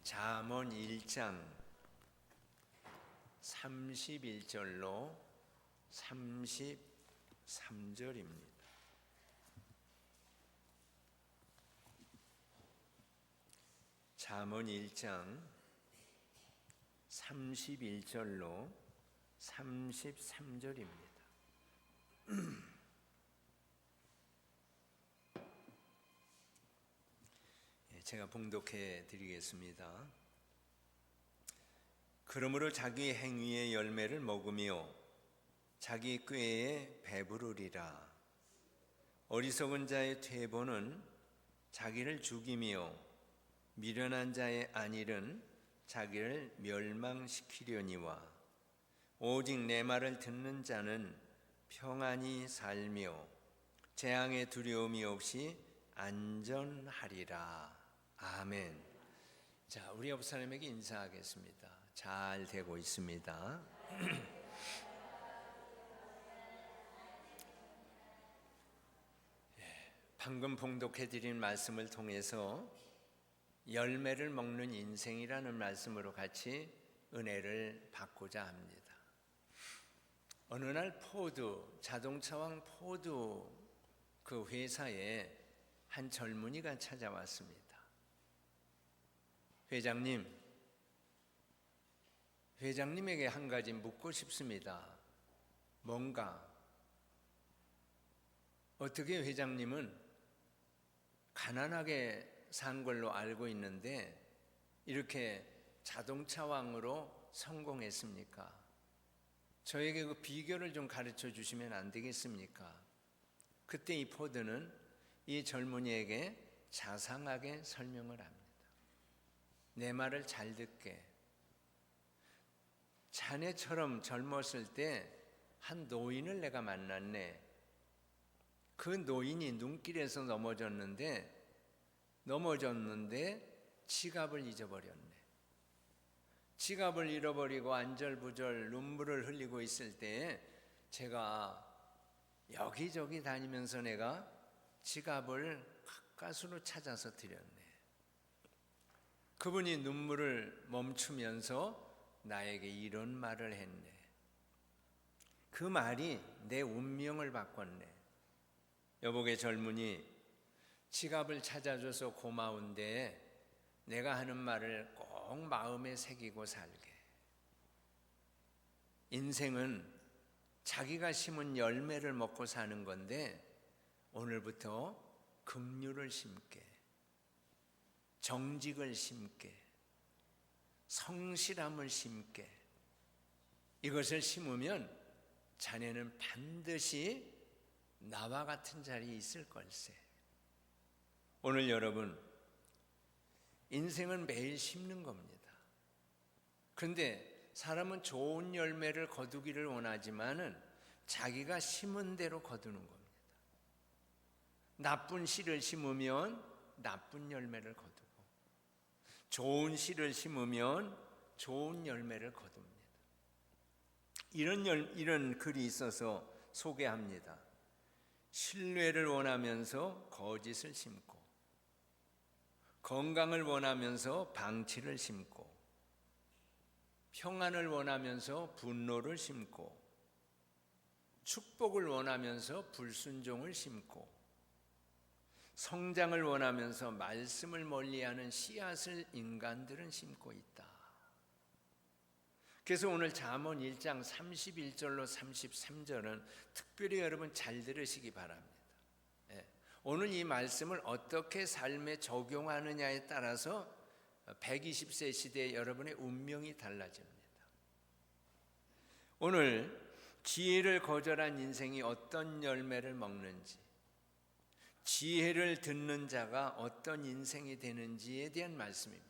잠언 1장 31절로 33절입니다. 잠언 1장 31절로 33절입니다. 제가 봉독해 드리겠습니다. 그러므로 자기 행위의 열매를 먹으며 자기 꾀에 배부르리라. 어리석은 자의 퇴보는 자기를 죽이며 미련한 자의 안일은 자기를 멸망시키려니와 오직 내 말을 듣는 자는 평안히 살며 재앙의 두려움이 없이 안전하리라. 아멘. 자, 우리 옆 사람에게 인사하겠습니다. 잘 되고 있습니다. 방금 봉독해드린 말씀을 통해서 열매를 먹는 인생이라는 말씀으로 같이 은혜를 받고자 합니다. 어느 날 자동차왕 포드 그 회사에 한 젊은이가 찾아왔습니다. 회장님에게 한 가지 묻고 싶습니다. 뭔가? 어떻게 회장님은 가난하게 산 걸로 알고 있는데 이렇게 자동차왕으로 성공했습니까? 저에게 그 비결을 좀 가르쳐 주시면 안 되겠습니까? 그때 이 포드는 이 젊은이에게 자상하게 설명을 합니다. 내 말을 잘 듣게. 자네처럼 젊었을 때 한 노인을 내가 만났네. 그 노인이 눈길에서 넘어졌는데 지갑을 잊어버렸네. 지갑을 잃어버리고 안절부절 눈물을 흘리고 있을 때에 제가 여기저기 다니면서 내가 지갑을 가까스로 찾아서 드렸네. 그분이 눈물을 멈추면서 나에게 이런 말을 했네. 그 말이 내 운명을 바꿨네. 여보게 젊은이, 지갑을 찾아줘서 고마운데 내가 하는 말을 꼭 마음에 새기고 살게. 인생은 자기가 심은 열매를 먹고 사는 건데 오늘부터 긍휼을 심게, 정직을 심게, 성실함을 심게. 이것을 심으면 자네는 반드시 나와 같은 자리에 있을 걸세. 오늘 여러분, 인생은 매일 심는 겁니다. 그런데 사람은 좋은 열매를 거두기를 원하지만은 자기가 심은 대로 거두는 겁니다. 나쁜 씨를 심으면 나쁜 열매를 거두고, 좋은 씨를 심으면 좋은 열매를 거둡니다. 이런 글이 있어서 소개합니다. 신뢰를 원하면서 거짓을 심고, 건강을 원하면서 방치를 심고, 평안을 원하면서 분노를 심고, 축복을 원하면서 불순종을 심고, 성장을 원하면서 말씀을 멀리하는 씨앗을 인간들은 심고 있다. 그래서 오늘 잠언 1장 31절로 33절은 특별히 여러분 잘 들으시기 바랍니다. 오늘 이 말씀을 어떻게 삶에 적용하느냐에 따라서 120세 시대의 여러분의 운명이 달라집니다. 오늘 지혜를 거절한 인생이 어떤 열매를 먹는지, 지혜를 듣는 자가 어떤 인생이 되는지에 대한 말씀입니다.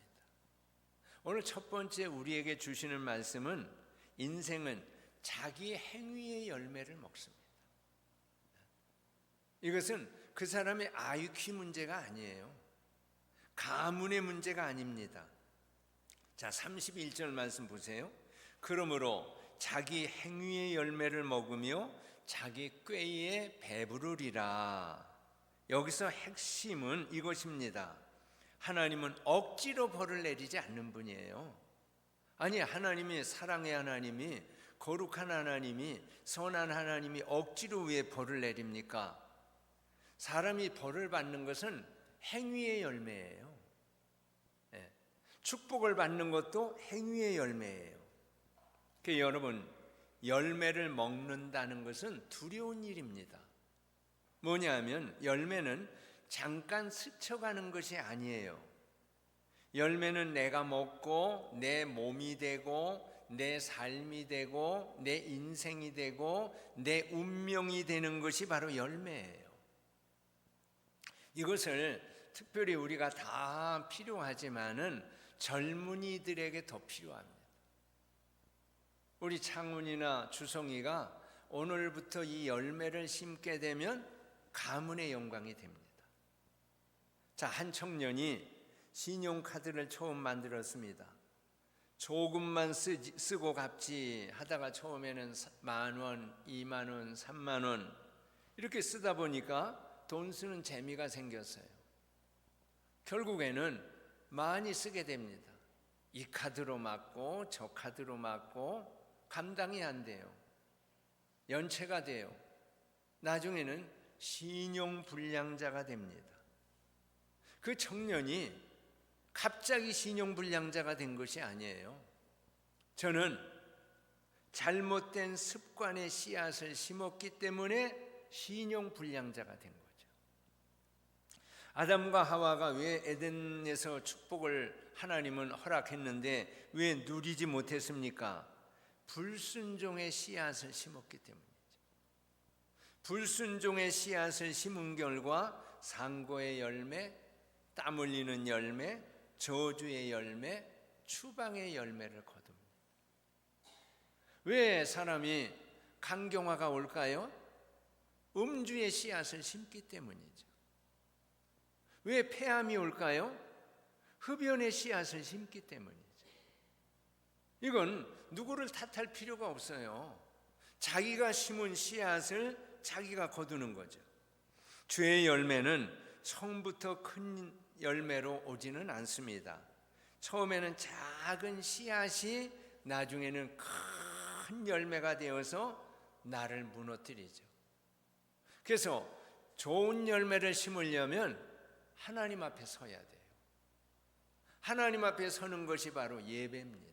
오늘 첫 번째 우리에게 주시는 말씀은 인생은 자기 행위의 열매를 먹습니다. 이것은 그 사람의 IQ 문제가 아니에요. 가문의 문제가 아닙니다. 자, 31절 말씀 보세요. 그러므로 자기 행위의 열매를 먹으며 자기 꾀에 배부르리라. 여기서 핵심은 이것입니다. 하나님은 억지로 벌을 내리지 않는 분이에요. 아니, 하나님이 사랑의 하나님이, 거룩한 하나님이, 선한 하나님이 억지로 왜 벌을 내립니까? 사람이 벌을 받는 것은 행위의 열매예요. 축복을 받는 것도 행위의 열매예요. 그러니까 여러분, 열매를 먹는다는 것은 두려운 일입니다. 뭐냐면 열매는 잠깐 스쳐가는 것이 아니에요. 열매는 내가 먹고 내 몸이 되고 내 삶이 되고 내 인생이 되고 내 운명이 되는 것이 바로 열매예요. 이것을 특별히 우리가 다 필요하지만은 젊은이들에게 더 필요합니다. 우리 창훈이나 주성이가 오늘부터 이 열매를 심게 되면 가문의 영광이 됩니다. 자, 한 청년이 신용카드를 처음 만들었습니다. 조금만 쓰고 갚지 하다가 처음에는 10,000원, 20,000원, 30,000원 이렇게 쓰다 보니까 돈 쓰는 재미가 생겼어요. 결국에는 많이 쓰게 됩니다. 이 카드로 막고 저 카드로 막고 감당이 안 돼요. 연체가 돼요. 나중에는 신용불량자가 됩니다. 그 청년이 갑자기 신용불량자가 된 것이 아니에요. 저는 잘못된 습관의 씨앗을 심었기 때문에 신용불량자가 된 거죠. 아담과 하와가 왜 에덴에서 축복을 하나님은 허락했는데 왜 누리지 못했습니까? 불순종의 씨앗을 심었기 때문이죠. 불순종의 씨앗을 심은 결과 상고의 열매, 땀 흘리는 열매, 저주의 열매, 추방의 열매를 거둡니다. 왜 사람이 강경화가 올까요? 음주의 씨앗을 심기 때문이죠. 왜 폐암이 올까요? 흡연의 씨앗을 심기 때문이죠. 이건 누구를 탓할 필요가 없어요. 자기가 심은 씨앗을 자기가 거두는 거죠. 죄의 열매는 처음부터 큰 열매로 오지는 않습니다. 처음에는 작은 씨앗이 나중에는 큰 열매가 되어서 나를 무너뜨리죠. 그래서 좋은 열매를 심으려면 하나님 앞에 서야 돼요. 하나님 앞에 서는 것이 바로 예배입니다.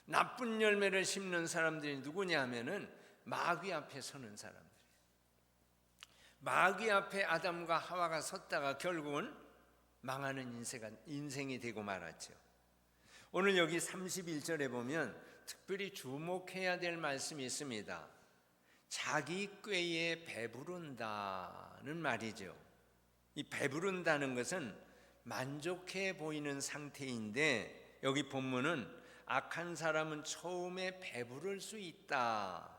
나쁜 열매를 심는 사람들이 누구냐 하면은 마귀 앞에 서는 사람들이에요. 마귀 앞에 아담과 하와가 섰다가 결국은 망하는 인생이 되고 말았죠. 오늘 여기 31절에 보면 특별히 주목해야 될 말씀이 있습니다. 자기 꾀에 배부른다는 말이죠. 이 배부른다는 것은 만족해 보이는 상태인데 여기 본문은 악한 사람은 처음에 배부를 수 있다.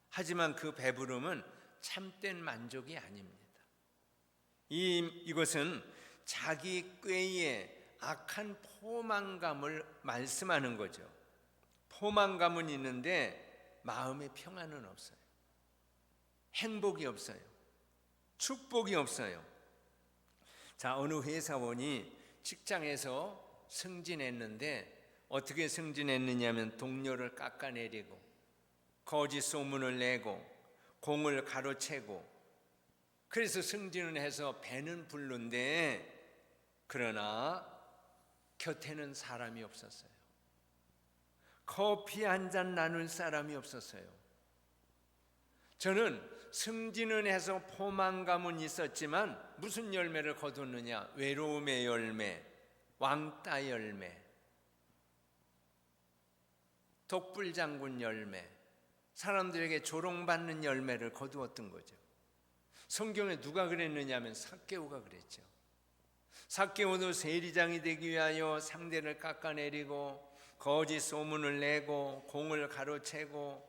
하지만 그 배부름은 참된 만족이 아닙니다. 이것은 자기 꾀에 악한 포만감을 말씀하는 거죠. 포만감은 있는데 마음의 평안은 없어요. 행복이 없어요. 축복이 없어요. 자, 어느 회사원이 직장에서 승진했는데 어떻게 승진했느냐면 동료를 깎아내리고 거짓 소문을 내고 공을 가로채고 그래서 승진을 해서 배는 부른데 그러나 곁에는 사람이 없었어요. 커피 한 잔 나눌 사람이 없었어요. 저는 승진은 해서 포만감은 있었지만 무슨 열매를 거뒀느냐? 외로움의 열매, 왕따 열매, 독불장군 열매, 사람들에게 조롱받는 열매를 거두었던 거죠. 성경에 누가 그랬느냐면 삭개오가 그랬죠. 삭개오도 세리장이 되기 위하여 상대를 깎아내리고 거짓 소문을 내고 공을 가로채고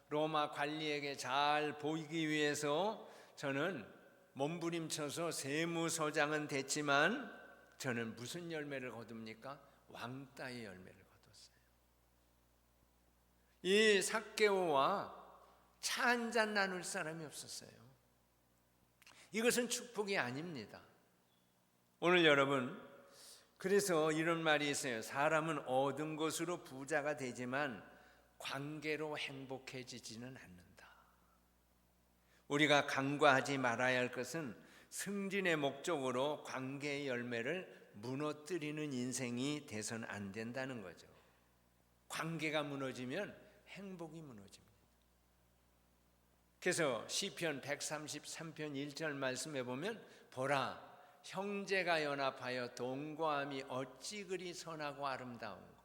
로마 관리에게 잘 보이기 위해서 저는 몸부림쳐서 세무서장은 됐지만 저는 무슨 열매를 거둡니까? 왕따의 열매를 거뒀어요. 이 삭개오와 차 한 잔 나눌 사람이 없었어요. 이것은 축복이 아닙니다. 오늘 여러분, 그래서 이런 말이 있어요. 사람은 얻은 것으로 부자가 되지만 관계로 행복해지지는 않는다. 우리가 간과하지 말아야 할 것은 승진의 목적으로 관계의 열매를 무너뜨리는 인생이 돼서는 안 된다는 거죠. 관계가 무너지면 행복이 무너집니다. 그래서 시편 133편 1절 말씀에 보면 보라, 형제가 연합하여 동거함이 어찌 그리 선하고 아름다운고.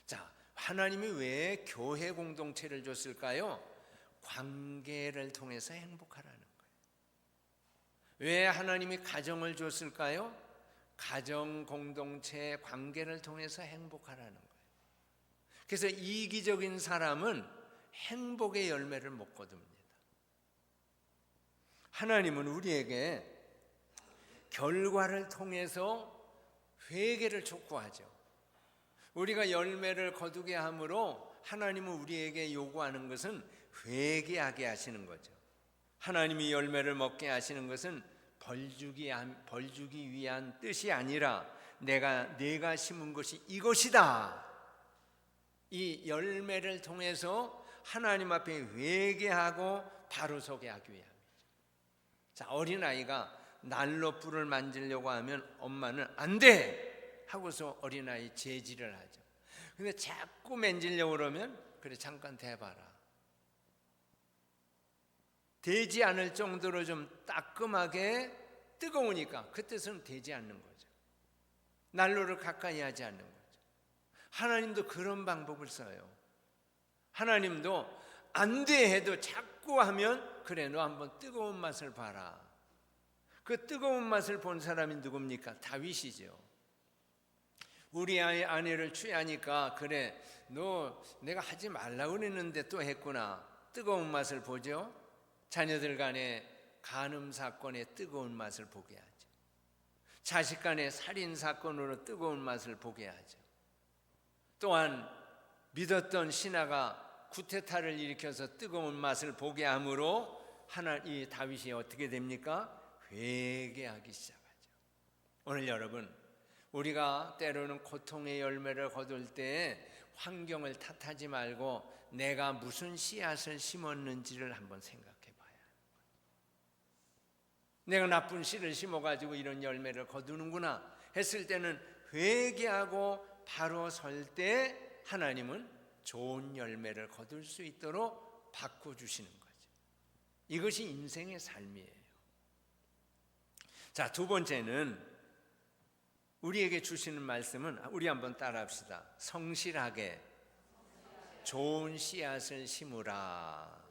자, 하나님이 왜 교회 공동체를 줬을까요? 관계를 통해서 행복하라는 거예요. 왜 하나님이 가정을 줬을까요? 가정 공동체 관계를 통해서 행복하라는 거예요. 그래서 이기적인 사람은 행복의 열매를 못 거둡니다. 하나님은 우리에게 결과를 통해서 회개를 촉구하죠. 우리가 열매를 거두게 함으로 하나님은 우리에게 요구하는 것은 회개하게 하시는 거죠. 하나님이 열매를 먹게 하시는 것은 벌주기 위한 뜻이 아니라 내가 심은 것이 이것이다. 이 열매를 통해서 하나님 앞에 회개하고 바로 서게 하기 위함이죠. 자, 어린아이가 난로 불을 만지려고 하면 엄마는 안 돼! 하고서 어린아이 제지를 하죠. 근데 자꾸 만지려고 그러면 그래 잠깐 대봐라. 되지 않을 정도로 좀 따끔하게 뜨거우니까 그때서는 되지 않는 거죠. 난로를 가까이 하지 않는 거죠. 하나님도 그런 방법을 써요. 하나님도 안 돼 해도 자꾸 하면 그래 너 한번 뜨거운 맛을 봐라. 그 뜨거운 맛을 본 사람이 누굽니까? 다윗이죠. 우리 아내를 취하니까 그래 너 내가 하지 말라고 그랬는데 또 했구나. 뜨거운 맛을 보죠. 자녀들 간의 간음 사건의 뜨거운 맛을 보게 하죠. 자식 간의 살인 사건으로 뜨거운 맛을 보게 하죠. 또한 믿었던 신하가 쿠데타를 일으켜서 뜨거운 맛을 보게 함으로 이 다윗이 어떻게 됩니까? 회개하기 시작하죠. 오늘 여러분, 우리가 때로는 고통의 열매를 거둘 때 환경을 탓하지 말고 내가 무슨 씨앗을 심었는지를 한번 생각해 봐야 해요. 내가 나쁜 씨를 심어가지고 이런 열매를 거두는구나 했을 때는 회개하고 바로 설 때 하나님은 좋은 열매를 거둘 수 있도록 바꿔주시는 거죠. 이것이 인생의 삶이에요. 자, 두 번째는 우리에게 주시는 말씀은 우리 한번 따라합시다. 성실하게 좋은 씨앗을 심으라.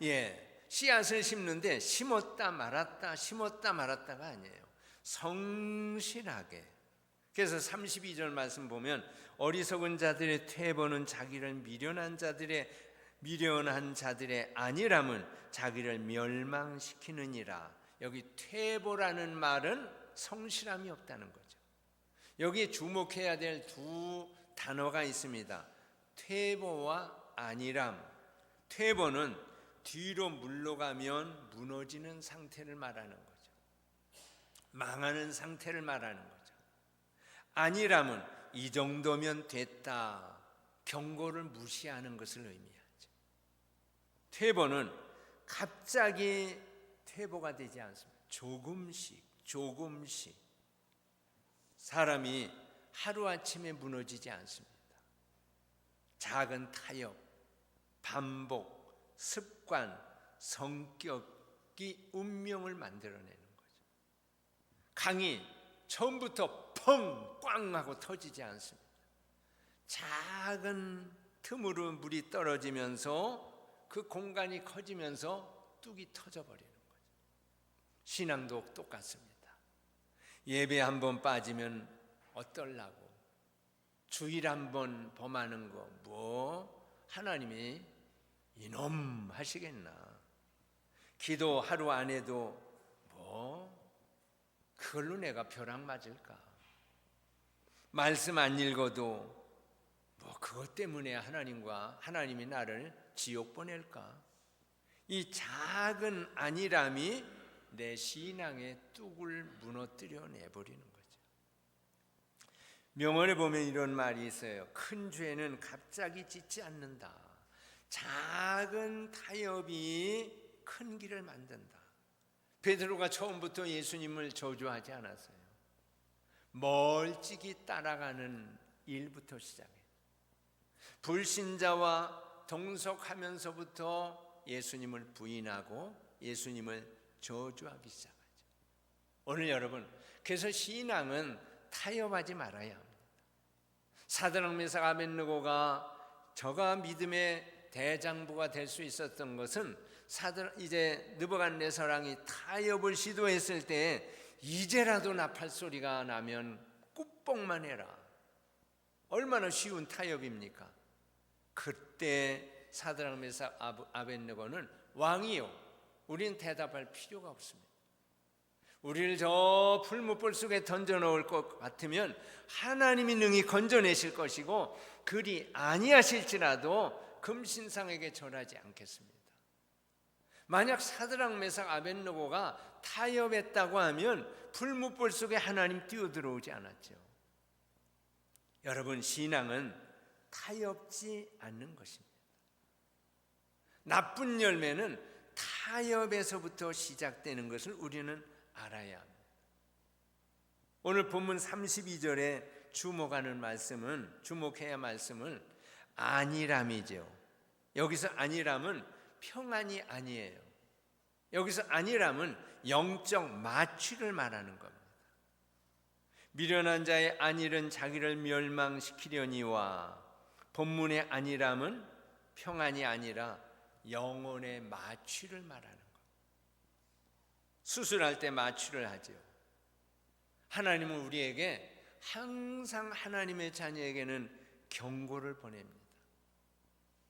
예, 씨앗을 심는데 심었다 말았다가 아니에요. 성실하게. 그래서 32절 말씀 보면 어리석은 자들의 퇴보는 자기를 미련한 자들의 안일함은 자기를 멸망시키느니라. 여기 퇴보라는 말은 성실함이 없다는 거죠. 여기에 주목해야 될 두 단어가 있습니다. 퇴보와 안일함. 퇴보는 뒤로 물러가면 무너지는 상태를 말하는 거죠. 망하는 상태를 말하는 거죠. 안일함은 이 정도면 됐다. 경고를 무시하는 것을 의미하죠. 퇴보는 갑자기 퇴보가 되지 않습니다. 조금씩 사람이 하루아침에 무너지지 않습니다. 작은 타협, 반복, 습관, 성격이 운명을 만들어내는 거죠. 강이 처음부터 펑! 꽝! 하고 터지지 않습니다. 작은 틈으로 물이 떨어지면서 그 공간이 커지면서 뚝이 터져버리는 거죠. 신앙도 똑같습니다. 예배 한번 빠지면 어떨라고, 주일 한번 범하는 거 뭐 하나님이 이놈 하시겠나, 기도 하루 안 해도 뭐 그걸로 내가 벼락 맞을까, 말씀 안 읽어도 뭐 그것 때문에 하나님이 나를 지옥 보낼까. 이 작은 안일함이 내 신앙의 뚝을 무너뜨려 내버리는 거죠. 명언에 보면 이런 말이 있어요. 큰 죄는 갑자기 짓지 않는다. 작은 타협이 큰 길을 만든다. 베드로가 처음부터 예수님을 저주하지 않았어요. 멀찍이 따라가는 일부터 시작해요. 불신자와 동석하면서부터 예수님을 부인하고 예수님을 저주하기 시작하죠. 오늘 여러분, 그래서 신앙은 타협하지 말아야 합니다. 사드락 메삭 아벳느고가 저가 믿음의 대장부가 될 수 있었던 것은 이제 느부갓네살왕이 타협을 시도했을 때 이제라도 나팔 소리가 나면 꾹뻑만 해라. 얼마나 쉬운 타협입니까? 그때 사드락 메삭 아벳느고는 왕이요, 우리는 대답할 필요가 없습니다. 우리를 저 풀무불 속에 던져놓을 것 같으면 하나님이 능히 건져내실 것이고, 그리 아니하실지라도 금신상에게 절하지 않겠습니다. 만약 사드락 메삭 아벳느고가 타협했다고 하면 풀무불 속에 하나님 뛰어들어오지 않았죠. 여러분, 신앙은 타협지 않는 것입니다. 나쁜 열매는 타협에서부터 시작되는 것을 우리는 알아야 합니다. 오늘 본문 32절에 주목해야 말씀은 안일함이죠. 여기서 안일함은 평안이 아니에요. 여기서 안일함은 영적 마취를 말하는 겁니다. 미련한 자의 안일은 자기를 멸망시키려니와, 본문의 안일함은 평안이 아니라 영혼의 마취를 말하는 겁니다. 수술할 때 마취를 하죠. 하나님은 우리에게 항상 하나님의 자녀에게는 경고를 보냅니다.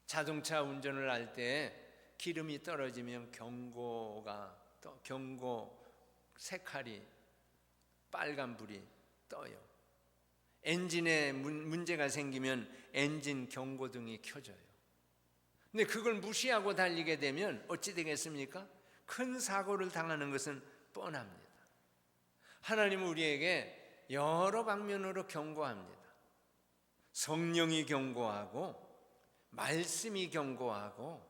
자동차 운전을 할 때 기름이 떨어지면 경고 색깔이 빨간불이 떠요. 엔진에 문제가 생기면 엔진 경고등이 켜져요. 근데 그걸 무시하고 달리게 되면 어찌 되겠습니까? 큰 사고를 당하는 것은 뻔합니다. 하나님은 우리에게 여러 방면으로 경고합니다. 성령이 경고하고, 말씀이 경고하고,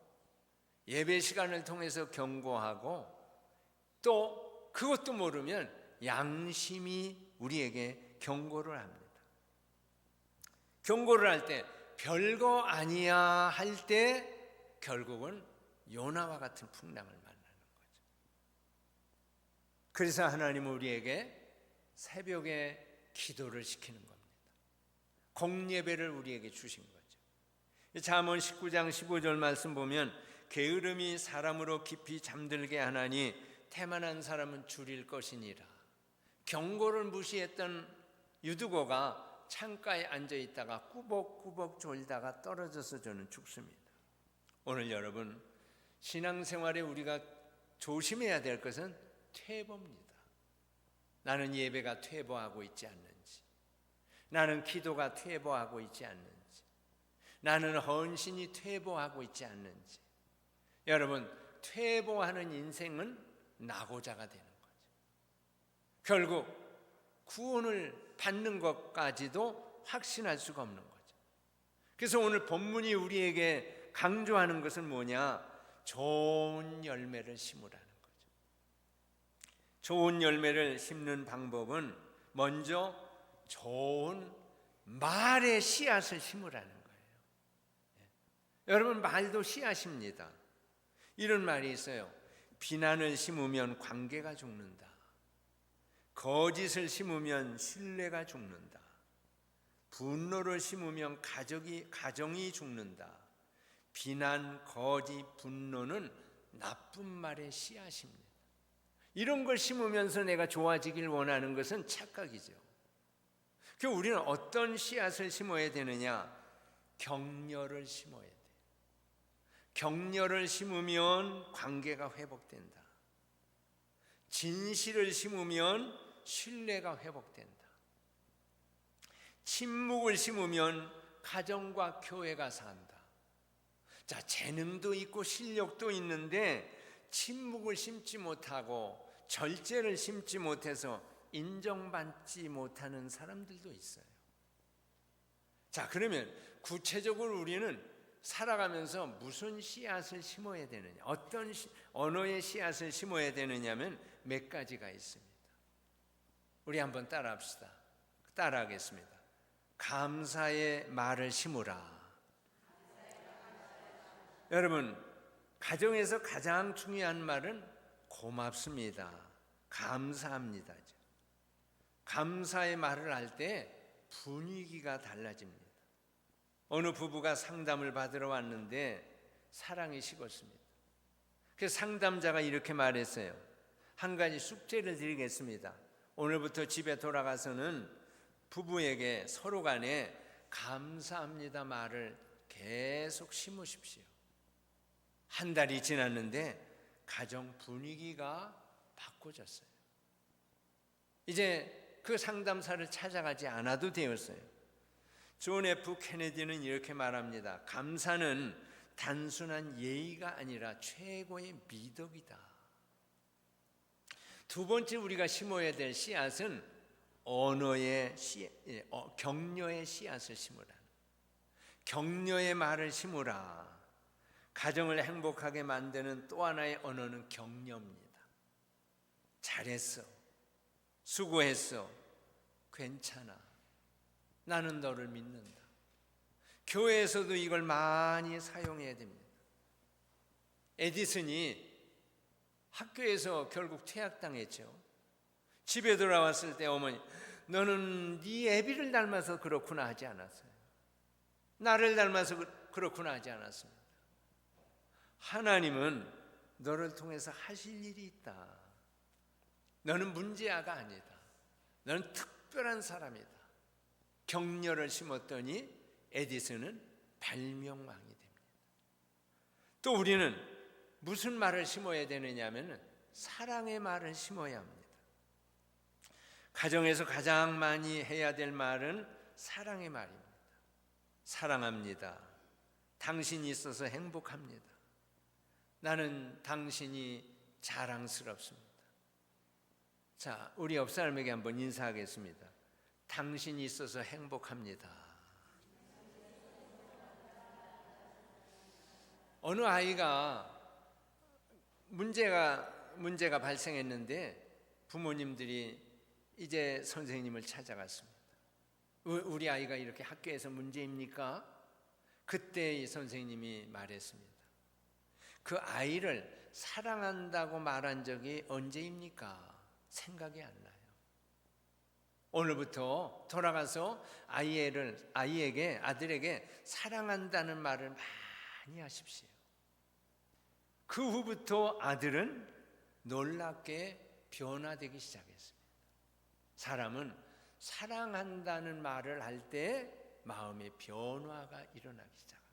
예배 시간을 통해서 경고하고, 또 그것도 모르면 양심이 우리에게 경고를 합니다. 경고를 할 때 별거 아니야 할 때 결국은 요나와 같은 풍랑을 만나는 거죠. 그래서 하나님은 우리에게 새벽에 기도를 시키는 겁니다. 공예배를 우리에게 주신 거죠. 잠언 19장 15절 말씀 보면 게으름이 사람으로 깊이 잠들게 하나니 태만한 사람은 줄일 것이니라. 경고를 무시했던 유두고가 창가에 앉아 있다가 꾸벅꾸벅 졸다가 떨어져서 저는 죽습니다. 오늘 여러분, 신앙생활에 우리가 조심해야 될 것은 퇴보입니다. 나는 예배가 퇴보하고 있지 않는지, 나는 기도가 퇴보하고 있지 않는지, 나는 헌신이 퇴보하고 있지 않는지. 여러분, 퇴보하는 인생은 낙오자가 되는 거죠. 결국 구원을 받는 것까지도 확신할 수가 없는 거죠. 그래서 오늘 본문이 우리에게 강조하는 것은 뭐냐? 좋은 열매를 심으라는 거죠. 좋은 열매를 심는 방법은 먼저 좋은 말의 씨앗을 심으라는 거예요. 여러분, 말도 씨앗입니다. 이런 말이 있어요. 비난을 심으면 관계가 죽는다. 거짓을 심으면 신뢰가 죽는다. 분노를 심으면 가정이 죽는다. 비난, 거짓, 분노는 나쁜 말의 씨앗입니다. 이런 걸 심으면서 내가 좋아지길 원하는 것은 착각이죠. 그럼 우리는 어떤 씨앗을 심어야 되느냐? 격려를 심어야 돼요. 격려를 심으면 관계가 회복된다. 진실을 심으면 신뢰가 회복된다. 침묵을 심으면 가정과 교회가 산다. 자, 재능도 있고 실력도 있는데 침묵을 심지 못하고 절제를 심지 못해서 인정받지 못하는 사람들도 있어요. 자, 그러면 구체적으로 우리는 살아가면서 무슨 씨앗을 심어야 되느냐, 어떤 언어의 씨앗을 심어야 되느냐면 몇 가지가 있습니다. 우리 한번 따라합시다. 따라하겠습니다. 감사의 말을 심으라. 여러분, 가정에서 가장 중요한 말은 고맙습니다, 감사합니다. 감사의 말을 할 때 분위기가 달라집니다. 어느 부부가 상담을 받으러 왔는데 사랑이 식었습니다. 그래서 상담자가 이렇게 말했어요. 한 가지 숙제를 드리겠습니다. 오늘부터 집에 돌아가서는 부부에게 서로 간에 감사합니다 말을 계속 심으십시오. 한 달이 지났는데 가정 분위기가 바꿔졌어요. 이제 그 상담사를 찾아가지 않아도 되었어요. 존 F 케네디는 이렇게 말합니다. 감사는 단순한 예의가 아니라 최고의 미덕이다. 두 번째 우리가 심어야 될 씨앗은 격려의 씨앗을 심으라. 격려의 말을 심으라. 가정을 행복하게 만드는 또 하나의 언어는 격려입니다. 잘했어, 수고했어, 괜찮아, 나는 너를 믿는다. 교회에서도 이걸 많이 사용해야 됩니다. 에디슨이 학교에서 결국 퇴학당했죠. 집에 돌아왔을 때 어머니, 너는 네 애비를 닮아서 그렇구나 하지 않았어요. 나를 닮아서 그렇구나 하지 않았습니다. 하나님은 너를 통해서 하실 일이 있다. 너는 문제아가 아니다. 너는 특별한 사람이다. 격려를 심었더니 에디슨은 발명왕이 됩니다. 또 우리는 무슨 말을 심어야 되느냐 하면 사랑의 말을 심어야 합니다. 가정에서 가장 많이 해야 될 말은 사랑의 말입니다. 사랑합니다. 당신이 있어서 행복합니다. 나는 당신이 자랑스럽습니다. 자, 우리 옆 사람에게 한번 인사하겠습니다. 당신이 있어서 행복합니다. 어느 아이가 문제가 발생했는데 부모님들이 이제 선생님을 찾아갔습니다. 우리 아이가 이렇게 학교에서 문제입니까? 그때 이 선생님이 말했습니다. 그 아이를 사랑한다고 말한 적이 언제입니까? 생각이 안 나요. 오늘부터 돌아가서 아들에게 사랑한다는 말을 많이 하십시오. 그 후부터 아들은 놀랍게 변화되기 시작했습니다. 사람은 사랑한다는 말을 할 때 마음의 변화가 일어나기 시작합니다.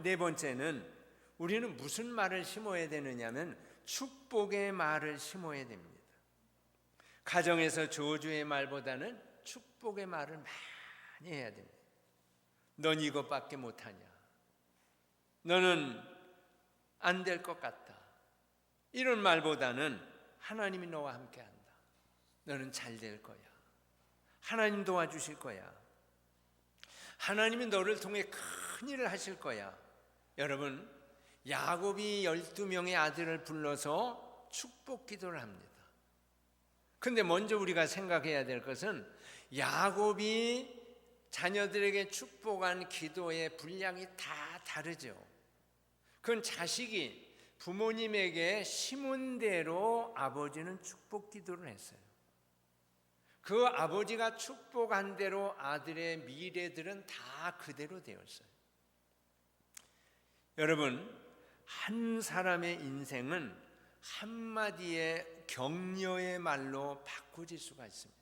네 번째는 우리는 무슨 말을 심어야 되느냐면 축복의 말을 심어야 됩니다. 가정에서 저주의 말보다는 축복의 말을 많이 해야 됩니다. 넌 이것밖에 못하냐, 너는 안 될 것 같다, 이런 말보다는 하나님이 너와 함께한다, 너는 잘 될 거야, 하나님 도와주실 거야, 하나님이 너를 통해 큰 일을 하실 거야. 여러분, 야곱이 12명의 아들을 불러서 축복 기도를 합니다. 근데 먼저 우리가 생각해야 될 것은 야곱이 자녀들에게 축복한 기도의 분량이 다 다르죠. 그건 자식이 부모님에게 심은 대로 아버지는 축복 기도를 했어요. 그 아버지가 축복한 대로 아들의 미래들은 다 그대로 되었어요. 여러분, 한 사람의 인생은 한마디의 격려의 말로 바꿔질 수가 있습니다.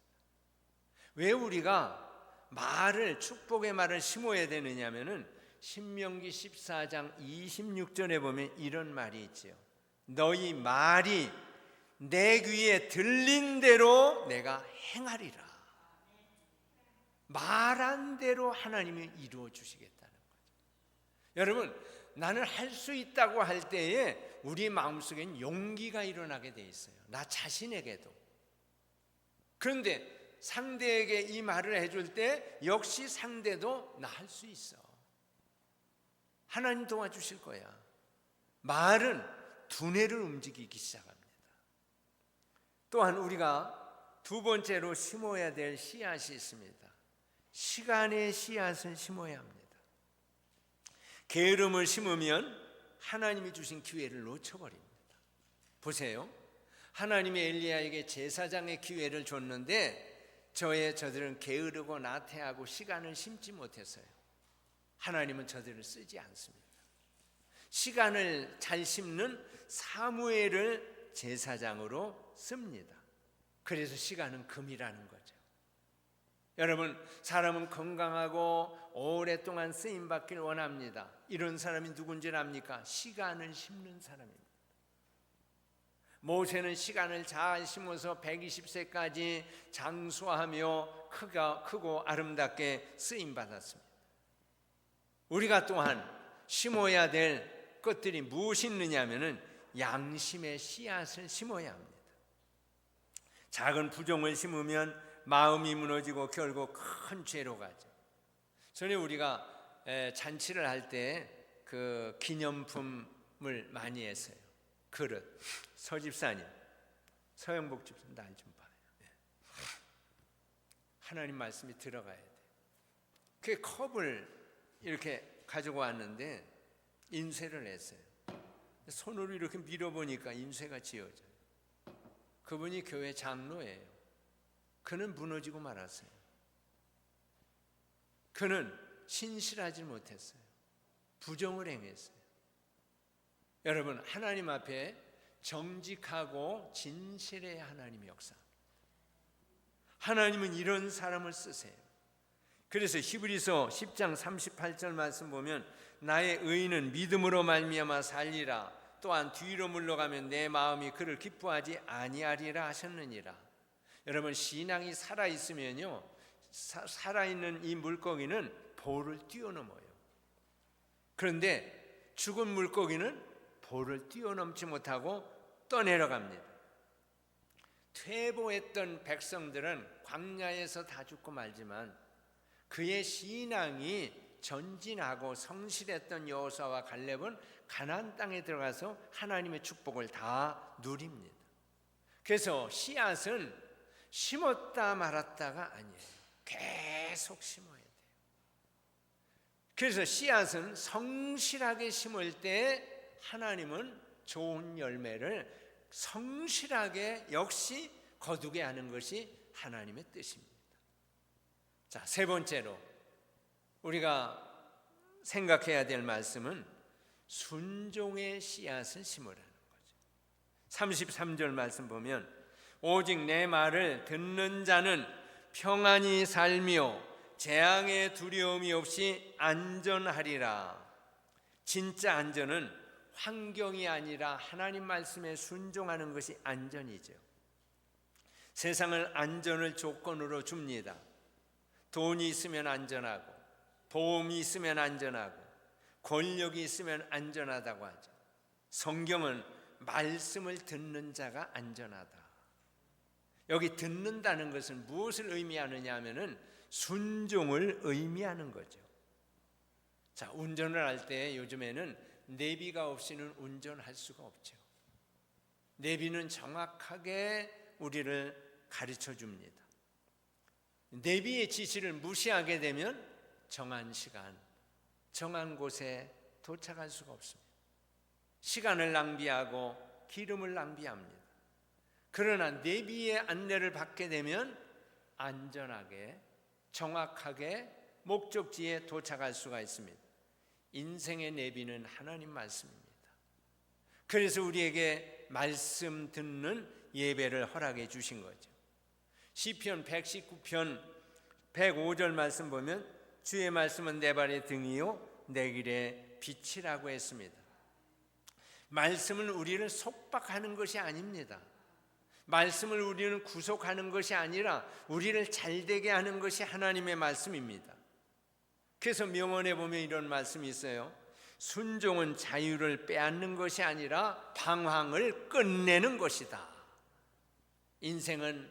왜 우리가 축복의 말을 심어야 되느냐면은 신명기 14장 26절에 보면 이런 말이 있지요. 너희 말이 내 귀에 들린 대로 내가 행하리라. 말한 대로 하나님이 이루어 주시겠다는 거죠. 여러분, 나는 할 수 있다고 할 때에 우리 마음속엔 용기가 일어나게 돼 있어요. 나 자신에게도. 그런데 상대에게 이 말을 해줄 때 역시 상대도 나 할 수 있어, 하나님 도와주실 거야. 말은 두뇌를 움직이기 시작합니다. 또한 우리가 두 번째로 심어야 될 씨앗이 있습니다. 시간의 씨앗을 심어야 합니다. 게으름을 심으면 하나님이 주신 기회를 놓쳐버립니다. 보세요. 하나님이 엘리야에게 제사장의 기회를 줬는데 저들은 게으르고 나태하고 시간을 심지 못했어요. 하나님은 저들을 쓰지 않습니다. 시간을 잘 심는 사무엘을 제사장으로 씁니다. 그래서 시간은 금이라는 거죠. 여러분, 사람은 건강하고 오랫동안 쓰임받길 원합니다. 이런 사람이 누군지 압니까? 시간을 심는 사람입니다. 모세는 시간을 잘 심어서 120세까지 장수하며 크고 아름답게 쓰임받았습니다. 우리가 또한 심어야 될 것들이 무엇이 있느냐면은 양심의 씨앗을 심어야 합니다. 작은 부종을 심으면 마음이 무너지고 결국 큰 죄로 가죠. 전에 우리가 잔치를 할 때 그 기념품을 많이 했어요. 그릇. 서집사님, 서영복 집사님, 날 좀 봐요. 하나님 말씀이 들어가야 돼. 그 컵을 이렇게 가지고 왔는데 인쇄를 했어요. 손으로 이렇게 밀어보니까 인쇄가 지어져요. 그분이 교회 장로예요. 그는 무너지고 말았어요. 그는 신실하지 못했어요. 부정을 행했어요. 여러분, 하나님 앞에 정직하고 진실해야 하나님의 역사. 하나님은 이런 사람을 쓰세요. 그래서 히브리서 10장 38절 말씀 보면 나의 의인은 믿음으로 말미암아 살리라. 또한 뒤로 물러가면 내 마음이 그를 기뻐하지 아니하리라 하셨느니라. 여러분, 신앙이 살아있으면요, 살아있는 이 물고기는 볼을 뛰어넘어요. 그런데 죽은 물고기는 볼을 뛰어넘지 못하고 떠내려갑니다. 퇴보했던 백성들은 광야에서 다 죽고 말지만 그의 신앙이 전진하고 성실했던 여호수아와 갈렙은 가나안 땅에 들어가서 하나님의 축복을 다 누립니다. 그래서 씨앗은 심었다 말았다가 아니에요. 계속 심어야 돼요. 그래서 씨앗은 성실하게 심을 때 하나님은 좋은 열매를 성실하게 역시 거두게 하는 것이 하나님의 뜻입니다. 자, 세 번째로 우리가 생각해야 될 말씀은 순종의 씨앗을 심으라는 거죠. 33절 말씀 보면 오직 내 말을 듣는 자는 평안히 살며 재앙의 두려움이 없이 안전하리라. 진짜 안전은 환경이 아니라 하나님 말씀에 순종하는 것이 안전이죠. 세상은 안전을 조건으로 줍니다. 돈이 있으면 안전하고, 보험이 있으면 안전하고, 권력이 있으면 안전하다고 하죠. 성경은 말씀을 듣는 자가 안전하다. 여기 듣는다는 것은 무엇을 의미하느냐 하면은 순종을 의미하는 거죠. 자, 운전을 할 때 요즘에는 내비가 없이는 운전할 수가 없죠. 내비는 정확하게 우리를 가르쳐 줍니다. 내비의 지시를 무시하게 되면 정한 시간, 정한 곳에 도착할 수가 없습니다. 시간을 낭비하고 기름을 낭비합니다. 그러나 내비의 안내를 받게 되면 안전하게, 정확하게 목적지에 도착할 수가 있습니다. 인생의 내비는 하나님 말씀입니다. 그래서 우리에게 말씀 듣는 예배를 허락해 주신 거죠. 시편 119편 105절 말씀 보면 주의 말씀은 내 발의 등이요 내 길의 빛이라고 했습니다. 말씀은 우리를 속박하는 것이 아닙니다. 말씀을 우리는 구속하는 것이 아니라 우리를 잘되게 하는 것이 하나님의 말씀입니다. 그래서 명언에 보면 이런 말씀이 있어요. 순종은 자유를 빼앗는 것이 아니라 방황을 끝내는 것이다. 인생은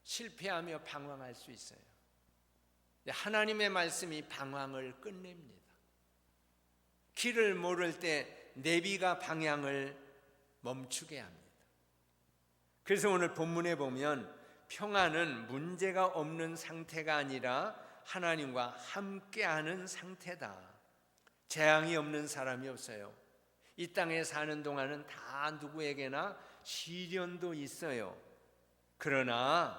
실패하며 방황할 수 있어요. 하나님의 말씀이 방황을 끝냅니다. 길을 모를 때 내비가 방향을 멈추게 합니다. 그래서 오늘 본문에 보면 평안은 문제가 없는 상태가 아니라 하나님과 함께하는 상태다. 재앙이 없는 사람이 없어요. 이 땅에 사는 동안은 다 누구에게나 시련도 있어요. 그러나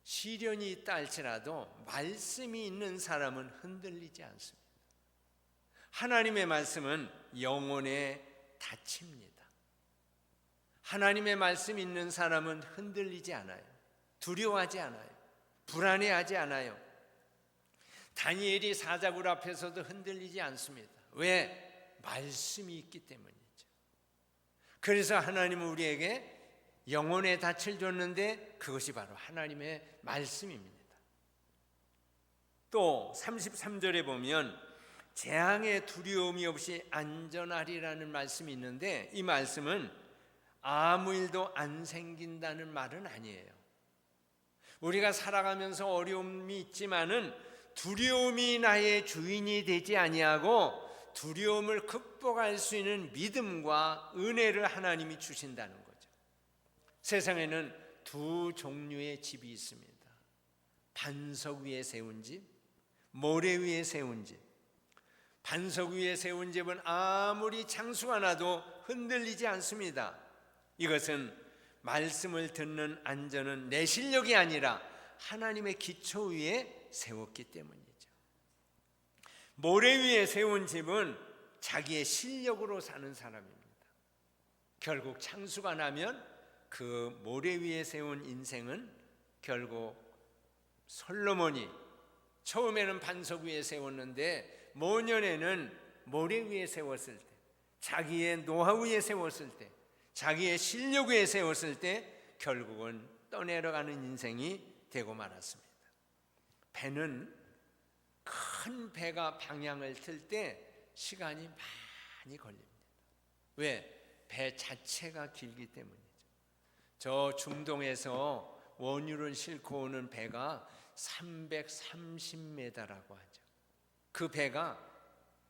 시련이 있다 할지라도 말씀이 있는 사람은 흔들리지 않습니다. 하나님의 말씀은 영혼에 닫힙니다. 하나님의 말씀이 있는 사람은 흔들리지 않아요. 두려워하지 않아요. 불안해하지 않아요. 다니엘이 사자굴 앞에서도 흔들리지 않습니다. 왜? 말씀이 있기 때문이죠. 그래서 하나님은 우리에게 영혼의 닻을 줬는데 그것이 바로 하나님의 말씀입니다. 또 33절에 보면 재앙의 두려움이 없이 안전하리라는 말씀이 있는데 이 말씀은 아무 일도 안 생긴다는 말은 아니에요. 우리가 살아가면서 어려움이 있지만은 두려움이 나의 주인이 되지 아니하고 두려움을 극복할 수 있는 믿음과 은혜를 하나님이 주신다는 거죠. 세상에는 두 종류의 집이 있습니다. 반석 위에 세운 집, 모래 위에 세운 집. 반석 위에 세운 집은 아무리 창수가 나도 흔들리지 않습니다. 이것은 말씀을 듣는 안전은 내 실력이 아니라 하나님의 기초 위에 세웠기 때문이죠. 모래 위에 세운 집은 자기의 실력으로 사는 사람입니다. 결국 창수가 나면 그 모래 위에 세운 인생은 결국 솔로몬이 처음에는 반석 위에 세웠는데 모년에는 모래 위에 세웠을 때, 자기의 노하우 위에 세웠을 때, 자기의 실력 위에 세웠을 때 결국은 떠내려가는 인생이 되고 말았습니다. 배는 큰 배가 방향을 틀 때 시간이 많이 걸립니다. 왜? 배 자체가 길기 때문이죠. 저 중동에서 원유를 싣고 오는 배가 330m라고 하죠. 그 배가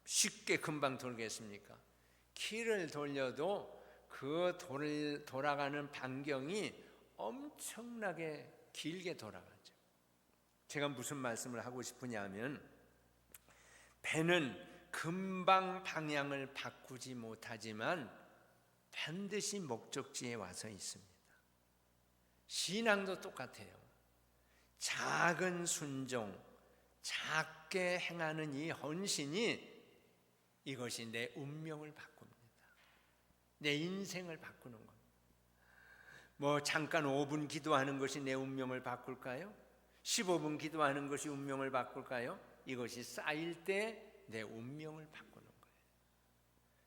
쉽게 금방 돌겠습니까? 키를 돌려도 그 돌아가는 반경이 엄청나게 길게 돌아가죠. 제가 무슨 말씀을 하고 싶으냐면 배는 금방 방향을 바꾸지 못하지만 반드시 목적지에 와서 있습니다. 신앙도 똑같아요. 작은 순종, 작게 행하는 이 헌신이 이것이 내 운명을 바꿉니다. 내 인생을 바꾸는 겁니다. 뭐 잠깐 5분 기도하는 것이 내 운명을 바꿀까요? 15분 기도하는 것이 운명을 바꿀까요? 이것이 쌓일 때 내 운명을 바꾸는 거예요.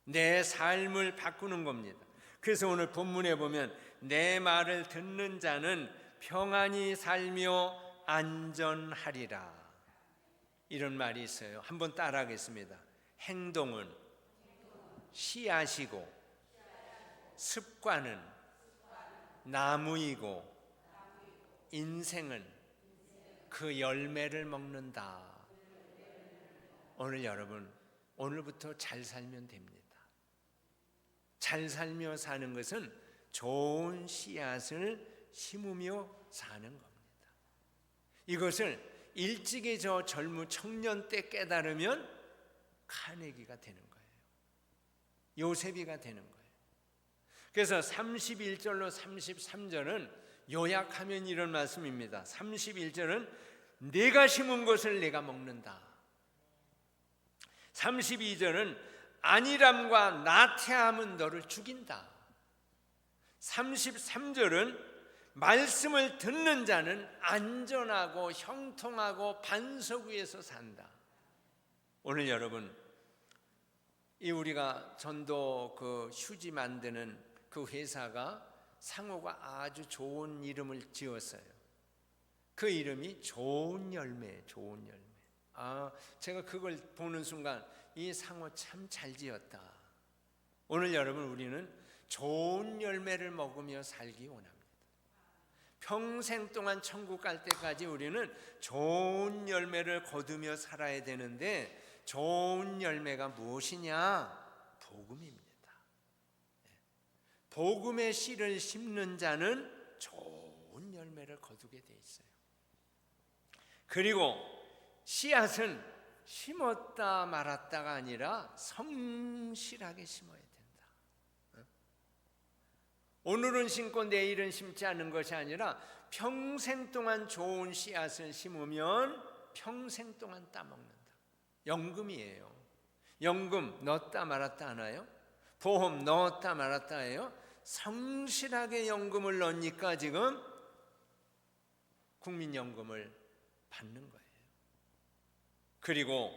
내 삶을 바꾸는 겁니다. 그래서 오늘 본문에 보면 내 말을 듣는 자는 평안히 살며 안전하리라 이런 말이 있어요. 한번 따라하겠습니다. 행동은 씨앗이고 습관은 나무이고 인생은 그 열매를 먹는다. 오늘 여러분, 오늘부터 잘 살면 됩니다. 잘 살며 사는 것은 좋은 씨앗을 심으며 사는 겁니다. 이것을 일찍이 저 젊은 청년 때 깨달으면 카네기가 되는 거예요. 요셉이가 되는 거예요. 그래서 31절로 33절은 요약하면 이런 말씀입니다. 31절은 내가 심은 것을 내가 먹는다. 32절은 안일함과 나태함은 너를 죽인다. 33절은 말씀을 듣는 자는 안전하고 형통하고 반석 위에서 산다. 오늘 여러분, 이 우리가 전도 그 휴지 만드는 그 회사가 상호가 아주 좋은 이름을 지었어요. 그 이름이 좋은 열매, 좋은 열매. 제가 그걸 보는 순간 이 상호 참 잘 지었다. 오늘 여러분, 우리는 좋은 열매를 먹으며 살기 원합니다. 평생 동안 천국 갈 때까지 우리는 좋은 열매를 거두며 살아야 되는데, 좋은 열매가 무엇이냐? 복음입니다. 복음의 씨를 심는 자는 좋은 열매를 거두게 돼 있어요. 그리고 씨앗은 심었다 말았다가 아니라 성실하게 심어야 된다. 오늘은 심고 내일은 심지 않는 것이 아니라 평생 동안 좋은 씨앗을 심으면 평생 동안 따먹는다. 연금이에요. 연금 넣었다 말았다 하나요? 보험 넣었다 말았다 해요? 성실하게 연금을 넣으니까 지금 국민연금을 받는 거예요. 그리고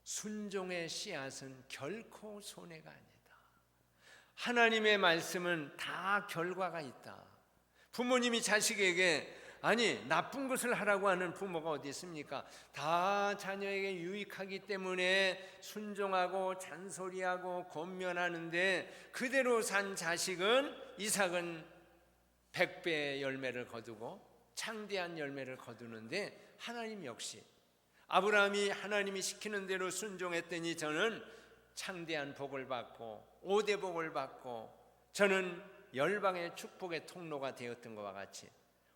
순종의 씨앗은 결코 손해가 아니다. 하나님의 말씀은 다 결과가 있다. 부모님이 자식에게 나쁜 것을 하라고 하는 부모가 어디 있습니까? 다 자녀에게 유익하기 때문에 순종하고 잔소리하고 권면하는데, 그대로 산 자식은, 이삭은 100배의 열매를 거두고 창대한 열매를 거두는데, 하나님 역시 아브라함이 하나님이 시키는 대로 순종했더니 저는 창대한 복을 받고 5대 복을 받고 저는 열방의 축복의 통로가 되었던 것과 같이,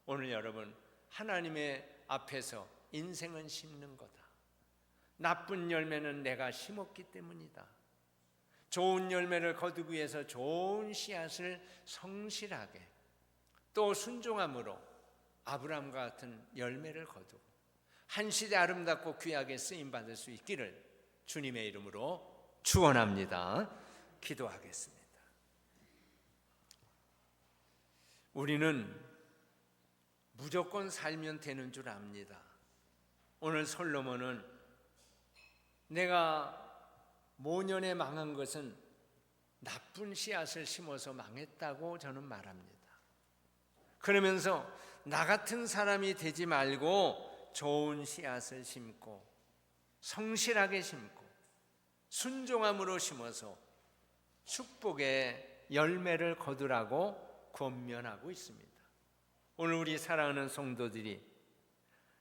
오늘 여러분, 하나님의 앞에서 인생은 심는 거다. 나쁜 열매는 내가 심었기 때문이다. 좋은 열매를 거두기 위해서 좋은 씨앗을 성실하게 또 순종함으로 아브라함과 같은 열매를 거두고 한 시대 아름답고 귀하게 쓰임받을 수 있기를 주님의 이름으로 축원합니다. 기도하겠습니다. 우리는 무조건 살면 되는 줄 압니다. 오늘 솔로몬은 내가 모년에 망한 것은 나쁜 씨앗을 심어서 망했다고 저는 말합니다. 그러면서 나 같은 사람이 되지 말고 좋은 씨앗을 심고 성실하게 심고 순종함으로 심어서 축복의 열매를 거두라고 권면하고 있습니다. 오늘 우리 사랑하는 성도들이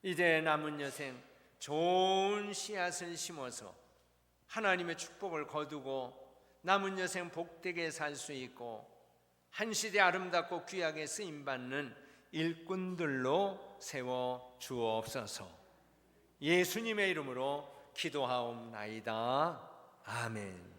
이제 남은 여생 좋은 씨앗을 심어서 하나님의 축복을 거두고 남은 여생 복되게 살 수 있고 한 시대 아름답고 귀하게 쓰임받는 일꾼들로 세워 주옵소서. 예수님의 이름으로 기도하옵나이다. 아멘.